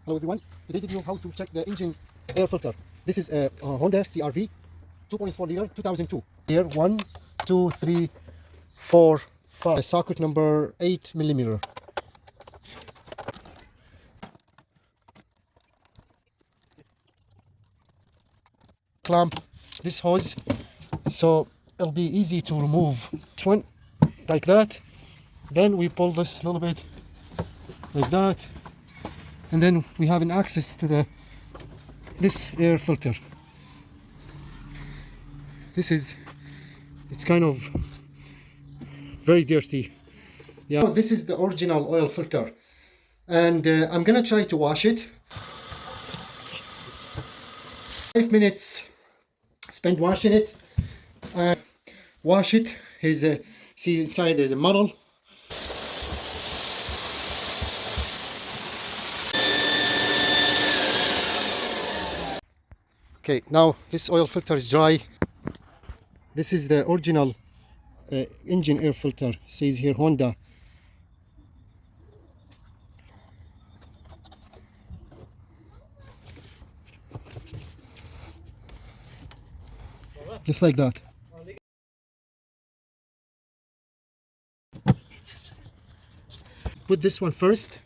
Hello everyone. Today video how to check the engine air filter. This is a Honda CRV 2.4 liter 2002. Here 1, 2, 3, 4, 5. Socket number 8 millimeter. Clamp this hose so it'll be easy to remove. This one like that. Then we pull this a little bit like that, and then we have an access to this air filter. It's kind of very dirty. Yeah, this is the original oil filter, and I'm gonna try to wash it. 5 minutes spent washing it. Wash it. Here's a, see inside there's a model. Okay, now this oil filter is dry. This is the original engine air filter. It says here Honda. Just like that. Put this one first.